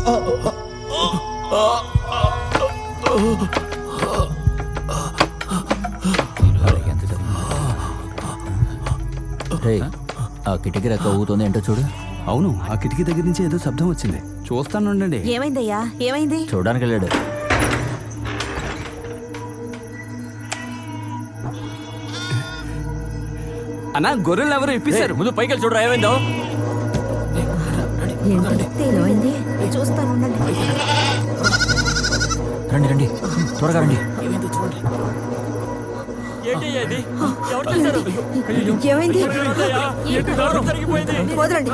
ఆ కిటికీ రెక్క ఊగుతుంది ఏంటో చూడు. అవును, ఆ కిటికీ దగ్గర నుంచి ఏదో శబ్దం వచ్చింది. చూస్తానుండండి. ఏమైందయ్యా? ఏమైంది? చూడడానికి వెళ్ళాడు. అన్నా, గొర్రెలు ఎవరు ఇప్పిస్తారు? ముందు పైకి వెళ్ళి చూడరా ఏమైందో. ఏమైంది? చూస్తానుండండి. రండి రండి, త్వరగా రండి. ఏమైంది? వదలండి.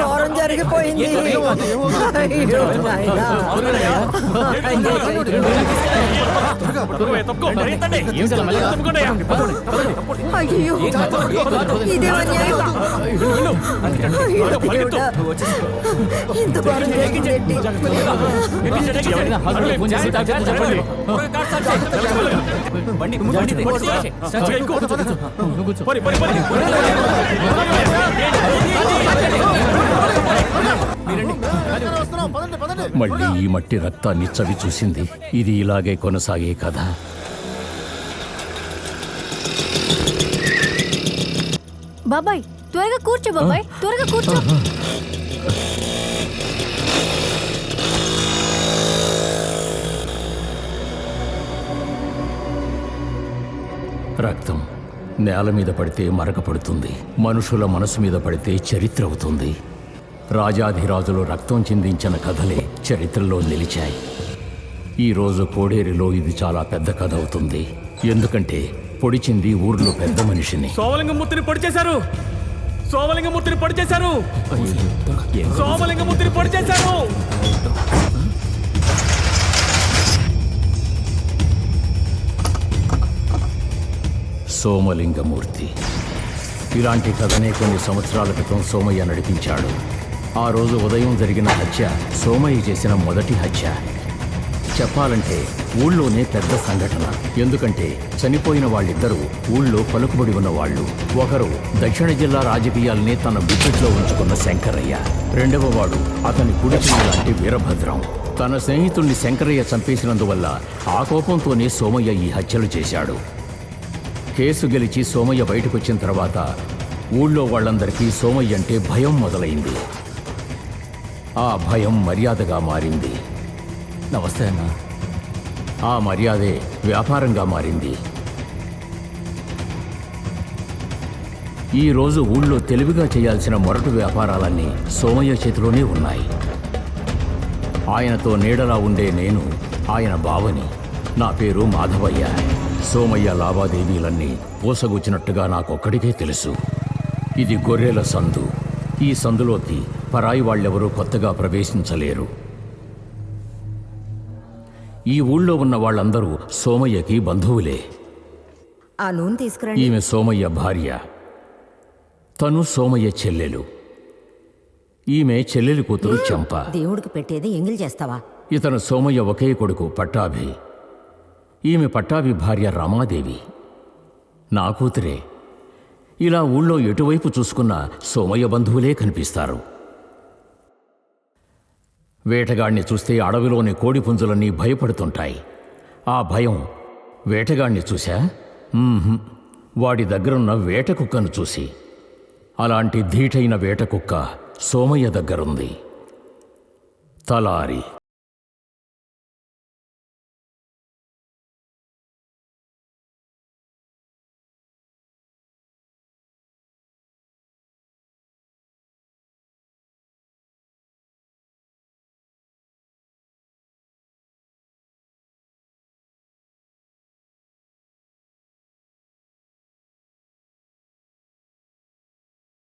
ఘోరం జరిగిపోయింది. అయ్యో, ఇదే అన్యాయం. ఇంత ఘోరం జరిగింది. మళ్ళీ ఈ మట్టి రక్తాన్ని చవి చూసింది. ఇది ఇలాగే కొనసాగే కదా. బాబాయ్ త్వరగా కూర్చో, బాబాయ్ త్వరగా కూర్చో. రక్తం నేల మీద పడితే మరక పడుతుంది, మనుషుల మనసు మీద పడితే చరిత్ర అవుతుంది. రాజాధిరాజులు రక్తం చిందించిన కథలే చరిత్రలో నిలిచాయి. ఈరోజు కోడేరులో ఇది చాలా పెద్ద కథ అవుతుంది. ఎందుకంటే పొడిచింది ఊర్లో పెద్ద మనిషిని. సోమలింగమూర్తిని పొడి చేశారు. సోమలింగమూర్తిని పొడి చేశారు. సోమలింగమూర్తిని పొడి చేశారు. సోమలింగమూర్తి. ఇలాంటి కథనే కొన్ని సంవత్సరాల క్రితం సోమయ్య నడిపించాడు. ఆ రోజు ఉదయం జరిగిన హత్య సోమయ్య చేసిన మొదటి హత్య. చెప్పాలంటే ఊళ్ళోనే పెద్ద సంఘటన. ఎందుకంటే చనిపోయిన వాళ్ళిద్దరూ ఊళ్ళో పలుకుబడి ఉన్నవాళ్ళు. ఒకరు దక్షిణ జిల్లా రాజకీయాల్ని తన గుప్పిట్లో ఉంచుకున్న శంకరయ్య, రెండవ వాడు అతని కుడిచెయ్యి లాంటి వీరభద్రం. తన స్నేహితుణ్ణి శంకరయ్య చంపేసినందువల్ల ఆ కోపంతోనే సోమయ్య ఈ హత్యలు చేశాడు. కేసు గెలిచి సోమయ్య బయటకొచ్చిన తర్వాత ఊళ్ళో వాళ్ళందరికీ సోమయ్య అంటే భయం మొదలైంది. ఆ భయం మర్యాదగా మారింది. నమస్తే అన్న. ఆ మర్యాదే వ్యాపారంగా మారింది. ఈరోజు ఊళ్ళో తెలివిగా చేయాల్సిన మొరటు వ్యాపారాలన్నీ సోమయ్య చేతిలోనే ఉన్నాయి. ఆయనతో నీడలా ఉండే నేను ఆయన బావని. నా పేరు మాధవయ్య. సోమయ్య లావాదేవీలన్నీ పూసగుచ్చినట్టుగా నాకొక్కడికే తెలుసు. ఇది గొర్రెల సందు. ఈ సందులోకి పరాయి వాళ్ళెవరూ కొత్తగా ప్రవేశించలేరు. ఈ ఊళ్ళో ఉన్న వాళ్ళందరూ సోమయ్యకి బంధువులే. ఆ నూనె తీసుకురండి. ఈమె సోమయ్య భార్య. తను సోమయ్య చెల్లెలు. ఈమె చెల్లెలి కూతురు చంప. దేవుడికి పెట్టేది ఎంగిల్ చేస్తావా? ఇతను సోమయ్య ఒకే కొడుకు పట్టాభి. ఈమె పట్టాభి భార్య రమాదేవి. నా కూతురే. ఇలా ఊళ్ళో ఎటువైపు చూసుకున్నా సోమయ్య బంధువులే కనిపిస్తారు. వేటగాడిని చూస్తే అడవిలోని కోడిపుంజులన్నీ భయపడుతుంటాయి. ఆ భయం వేటగాడిని చూశా? వాడి దగ్గరున్న వేట కుక్కను చూసి. అలాంటి ధీటైన వేట కుక్క సోమయ్య దగ్గరుంది. తలారి.